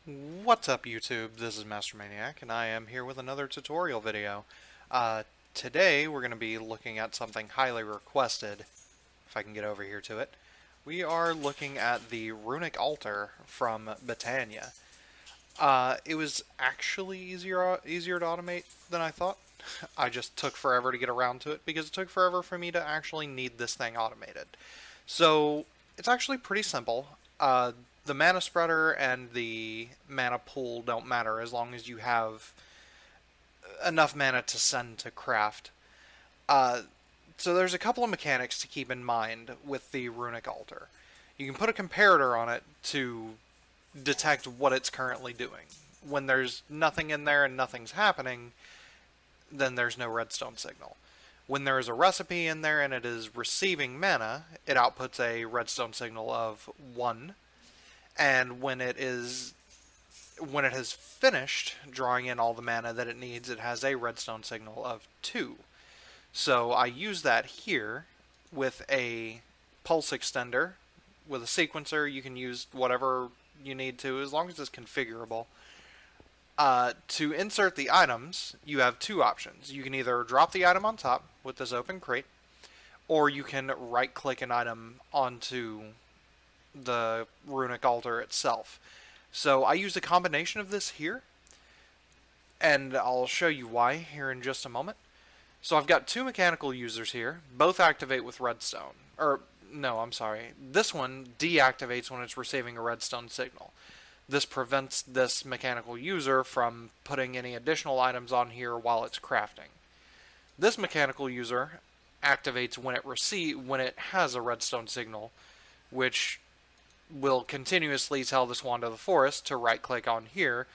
What's up YouTube? This is Master Maniac and I am here with another tutorial video. Today we're going to be looking at something highly requested, if I can get over here to it. We are looking at the Runic altar from Botania. It was actually easier to automate than I thought. I just took forever to get around to it because it took forever for me to actually need this thing automated. So it's actually pretty simple. The mana spreader and the mana pool don't matter as long as you have enough mana to send to craft. So there's a couple of mechanics to keep in mind with the Runic altar. You can put a comparator on it to detect what it's currently doing. When there's nothing in there and nothing's happening, then there's no redstone signal. When there is a recipe in there and it is receiving mana, it outputs a redstone signal of 1. And when it has finished drawing in all the mana that it needs, it has a redstone signal of 2. So I use that here with a pulse extender. With a sequencer, you can use whatever you need to, as long as it's configurable. To insert the items, you have two options. You can either drop the item on top with this open crate, or you can right-click an item onto the Runic altar itself. So I use a combination of this here, and I'll show you why here in just a moment. So I've got two mechanical users here, both activate with redstone. Or, no, I'm sorry. This one deactivates when it's receiving a redstone signal. This prevents this mechanical user from putting any additional items on here while it's crafting. This mechanical user activates when it has a redstone signal, which will continuously tell the Wand of the Forest to right-click on here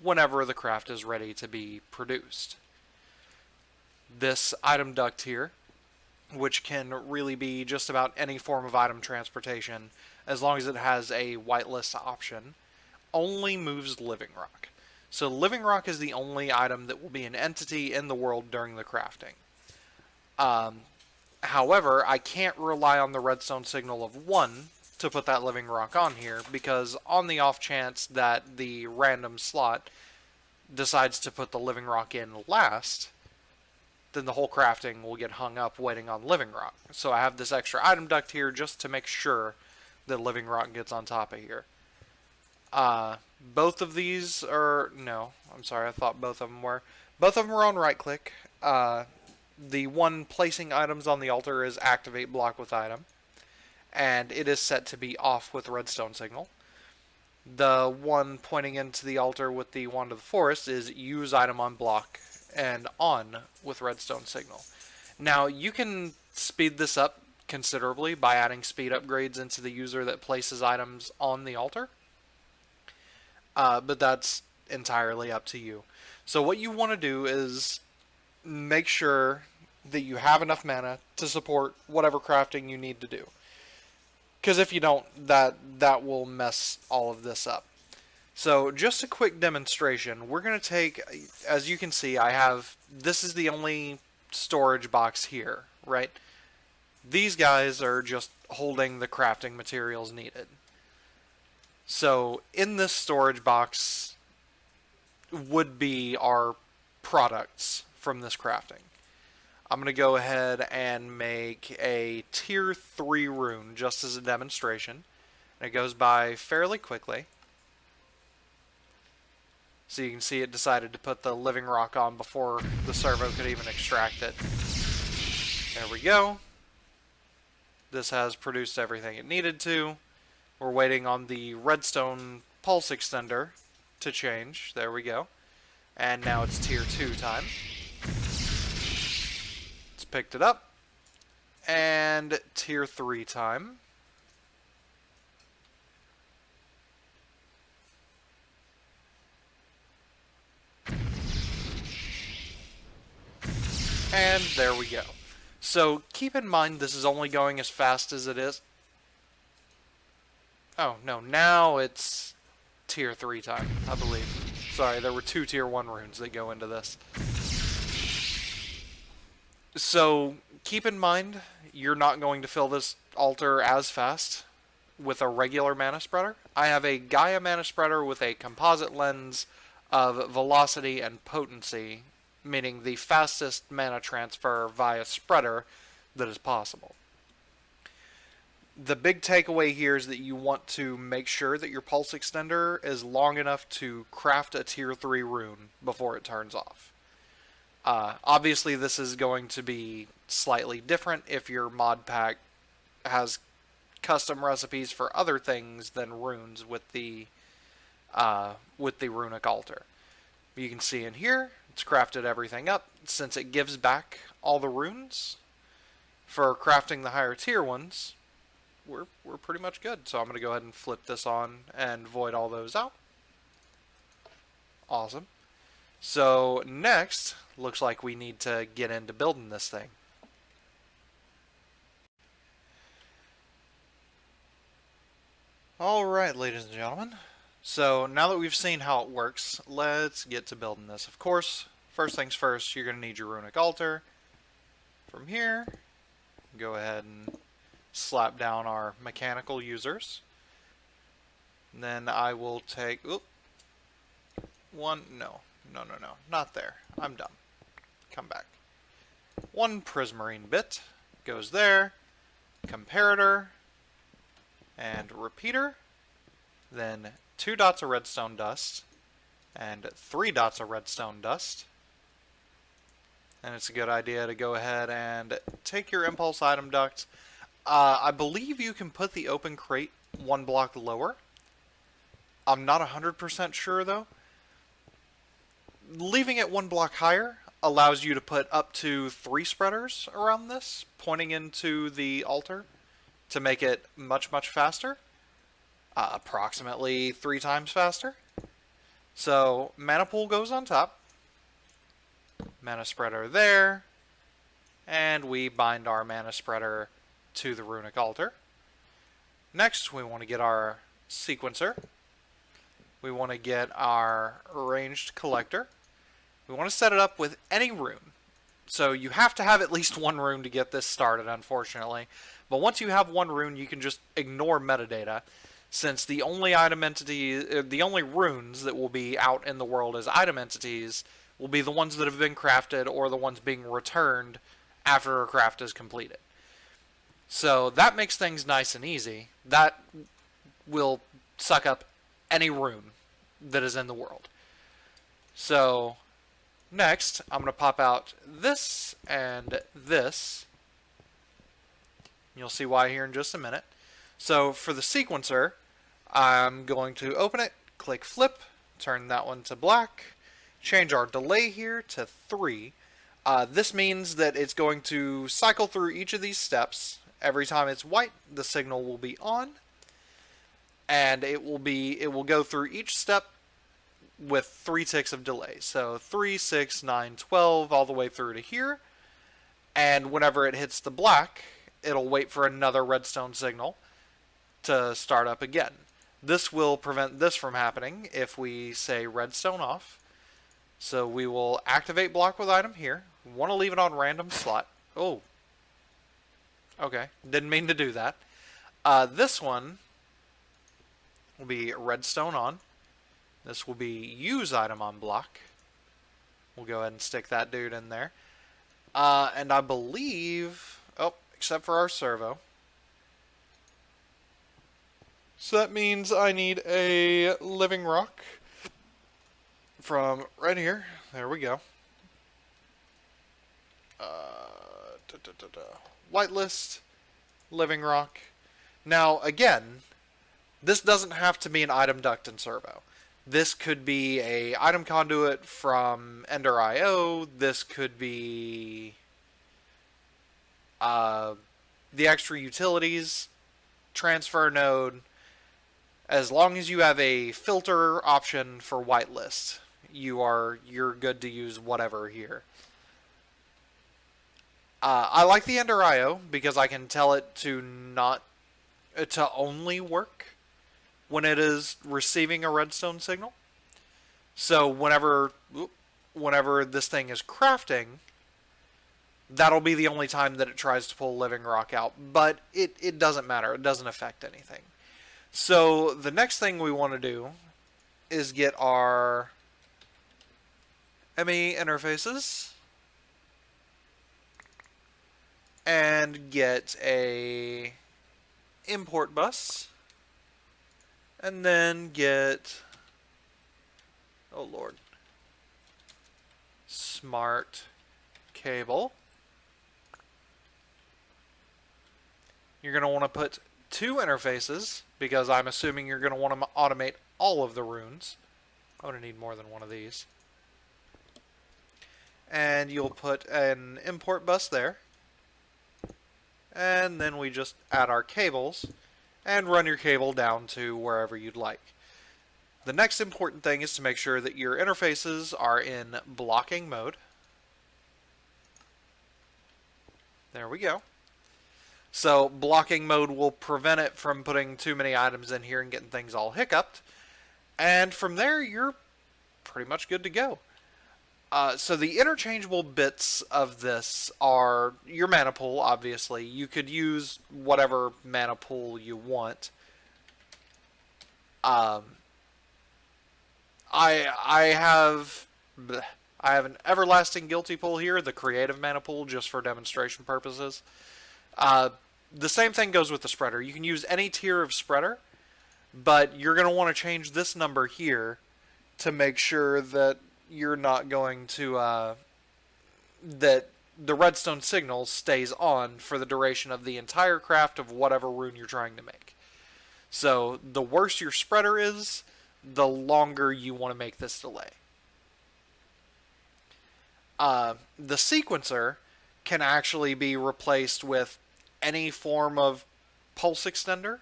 whenever the craft is ready to be produced. This item duct here, which can really be just about any form of item transportation, as long as it has a whitelist option, only moves living rock. So living rock is the only item that will be an entity in the world during the crafting. However, I can't rely on the redstone signal of 1 to put that living rock on here, because on the off chance that the random slot decides to put the living rock in last, then the whole crafting will get hung up waiting on living rock. So I have this extra item duct here just to make sure that living rock gets on top of here. Both of these are... No, I'm sorry, I thought both of them were. Both of them are on right click. The one placing items on the altar is activate block with item, and it is set to be off with redstone signal. The one pointing into the altar with the Wand of the Forest is use item on block and on with redstone signal. Now you can speed this up considerably by adding speed upgrades into the user that places items on the altar, but that's entirely up to you. So what you want to do is make sure that you have enough mana to support whatever crafting you need to do. Because if you don't, that will mess all of this up. So just a quick demonstration. We're going to take, as you can see, this is the only storage box here, right? These guys are just holding the crafting materials needed. So in this storage box would be our products from this crafting. I'm going to go ahead and make a tier 3 rune just as a demonstration. And it goes by fairly quickly. So you can see it decided to put the living rock on before the servo could even extract it. There we go. This has produced everything it needed to. We're waiting on the redstone pulse extender to change. There we go. And now it's tier 2 time. Picked it up, and tier 3 time. And there we go. So keep in mind this is only going as fast as it is. Oh no, now it's tier 3 time, I believe. Sorry, there were 2 tier 1 runes that go into this. So keep in mind, you're not going to fill this altar as fast with a regular mana spreader. I have a Gaia mana spreader with a composite lens of velocity and potency, meaning the fastest mana transfer via spreader that is possible. The big takeaway here is that you want to make sure that your pulse extender is long enough to craft a tier 3 rune before it turns off. Obviously this is going to be slightly different if your mod pack has custom recipes for other things than runes with the Runic altar. You can see in here, it's crafted everything up. Since it gives back all the runes for crafting the higher tier ones, we're pretty much good. So I'm going to go ahead and flip this on and void all those out. Awesome. So next, looks like we need to get into building this thing. Alright, ladies and gentlemen. So now that we've seen how it works, let's get to building this. Of course, first things first, you're going to need your Runic altar. From here, go ahead and slap down our mechanical users. And then I will take, no, not there. I'm done. Come back. One prismarine bit goes there, comparator, and repeater, then 2 dots of redstone dust, and 3 dots of redstone dust. And it's a good idea to go ahead and take your impulse item duct. I believe you can put the open crate 1 block lower. I'm not 100% sure though. Leaving it 1 block higher allows you to put up to 3 spreaders around this, pointing into the altar, to make it much faster. Approximately 3 times faster. So mana pool goes on top, mana spreader there, and we bind our mana spreader to the Runic altar. Next we want to get our sequencer. We want to get our ranged collector. We want to set it up with any rune. So you have to have at least 1 rune to get this started, unfortunately. But once you have 1 rune, you can just ignore metadata, since the only the only runes that will be out in the world as item entities will be the ones that have been crafted or the ones being returned after a craft is completed. So that makes things nice and easy. That will suck up any rune that is in the world. So next, I'm going to pop out this and this. You'll see why here in just a minute. So for the sequencer, I'm going to open it, click flip, turn that one to black, change our delay here to 3. This means that it's going to cycle through each of these steps. Every time it's white, the signal will be on, and it will go through each step with 3 ticks of delay. So 3, 6, 9, 12, all the way through to here. And whenever it hits the black, it'll wait for another redstone signal to start up again. This will prevent this from happening if we say redstone off. So we will activate block with item here. We want to leave it on random slot. Oh. Okay. Didn't mean to do that. This one will be redstone on. This will be use item on block. We'll go ahead and stick that dude in there. And I believe, except for our servo. So that means I need a living rock from right here. There we go. Whitelist, living rock. Now again, this doesn't have to be an item duct and servo. This could be a item conduit from Ender.io. This could be the extra utilities transfer node. As long as you have a filter option for whitelist, you're good to use whatever here. I like the Ender.io because I can tell it to only work when it is receiving a redstone signal. So whenever this thing is crafting, that'll be the only time that it tries to pull living rock out. But it doesn't matter. It doesn't affect anything. So the next thing we want to do is get our ME interfaces and get a import bus, and then get, oh lord, smart cable. You're going to want to put two interfaces because I'm assuming you're going to want to automate all of the runes. I'm going to need more than one of these. And you'll put an import bus there. And then we just add our cables and run your cable down to wherever you'd like. The next important thing is to make sure that your interfaces are in blocking mode. There we go. So blocking mode will prevent it from putting too many items in here and getting things all hiccuped. And from there, you're pretty much good to go. So the interchangeable bits of this are your mana pool, obviously. You could use whatever mana pool you want. I have an everlasting guilty pool here, the creative mana pool, just for demonstration purposes. The same thing goes with the spreader. You can use any tier of spreader, but you're going to want to change this number here to make sure that you're not going to, that the redstone signal stays on for the duration of the entire craft of whatever rune you're trying to make. So the worse your spreader is, the longer you want to make this delay. The sequencer can actually be replaced with any form of pulse extender.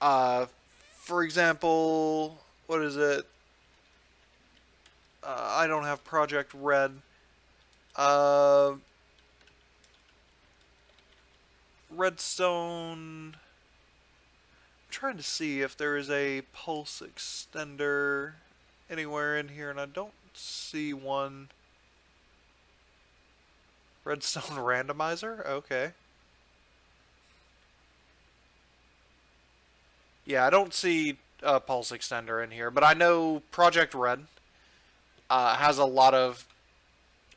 For example, what is it? I don't have Project Red. Redstone. I'm trying to see if there is a pulse extender anywhere in here, and I don't see one. Redstone randomizer? Okay. Yeah, I don't see a pulse extender in here, but I know Project Red has a lot of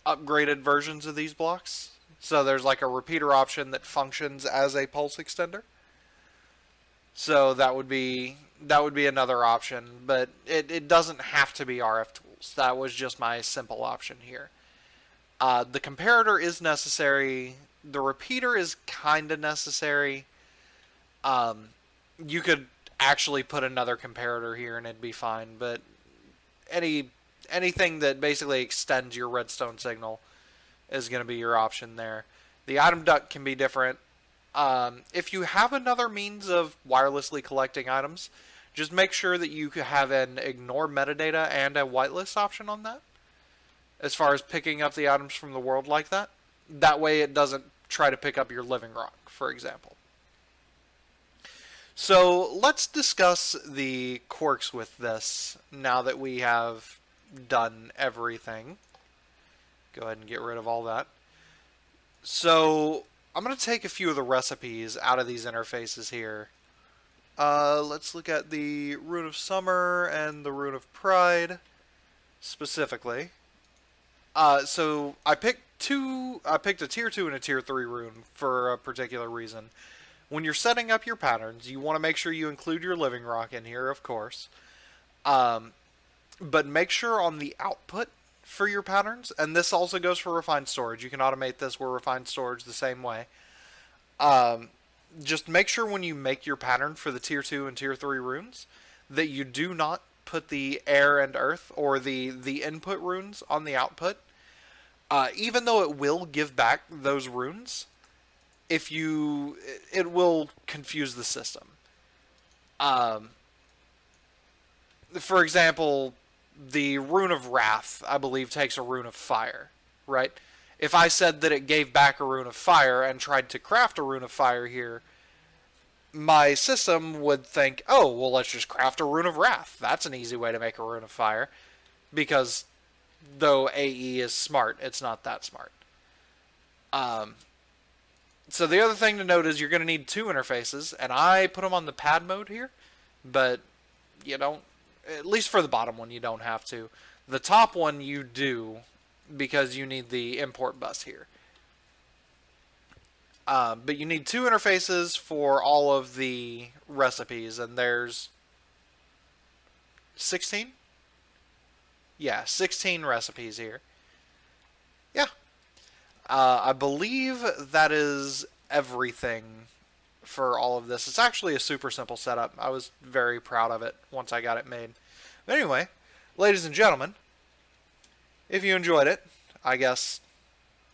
upgraded versions of these blocks. So there's like a repeater option that functions as a pulse extender. So that would be another option, but it doesn't have to be RF tools. That was just my simple option here. The comparator is necessary. The repeater is kind of necessary. You could actually put another comparator here and it'd be fine, but anything that basically extends your redstone signal is going to be your option there. The item duct can be different. If you have another means of wirelessly collecting items, just make sure that you have an ignore metadata and a whitelist option on that, as far as picking up the items from the world like that. That way it doesn't try to pick up your living rock, for example. So let's discuss the quirks with this now that we have done everything. Go ahead and get rid of all that. So I'm going to take a few of the recipes out of these interfaces here. Let's look at the Rune of Summer and the Rune of Pride specifically. So I picked a tier 2 and a tier 3 rune for a particular reason. When you're setting up your patterns, you want to make sure you include your living rock in here, of course. But make sure on the output for your patterns, and this also goes for refined storage. You can automate this with refined storage the same way. Just make sure when you make your pattern for the tier 2 and tier 3 runes that you do not put the air and earth or the input runes on the output. Even though it will give back those runes, it will confuse the system. For example, the Rune of Wrath, I believe, takes a Rune of Fire, right? If I said that it gave back a Rune of Fire and tried to craft a Rune of Fire here, my system would think, oh, well, let's just craft a Rune of Wrath. That's an easy way to make a Rune of Fire. Because though AE is smart, it's not that smart. So the other thing to note is you're going to need two interfaces, and I put them on the pad mode here but you don't, at least for the bottom one, you don't have to. The top one you do, because you need the import bus here. But you need 2 interfaces for all of the recipes, and there's 16? Yeah, 16 recipes here. Yeah. I believe that is everything for all of this. It's actually a super simple setup. I was very proud of it once I got it made. But anyway, ladies and gentlemen, if you enjoyed it, I guess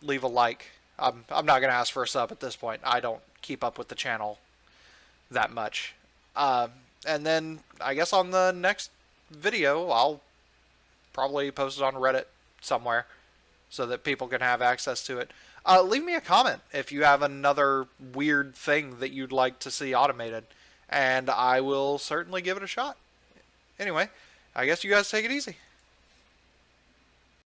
leave a like. I'm not going to ask for a sub at this point. I don't keep up with the channel that much. And then I guess on the next video, I'll probably post it on Reddit somewhere so that people can have access to it. Leave me a comment if you have another weird thing that you'd like to see automated, and I will certainly give it a shot. Anyway, I guess you guys take it easy.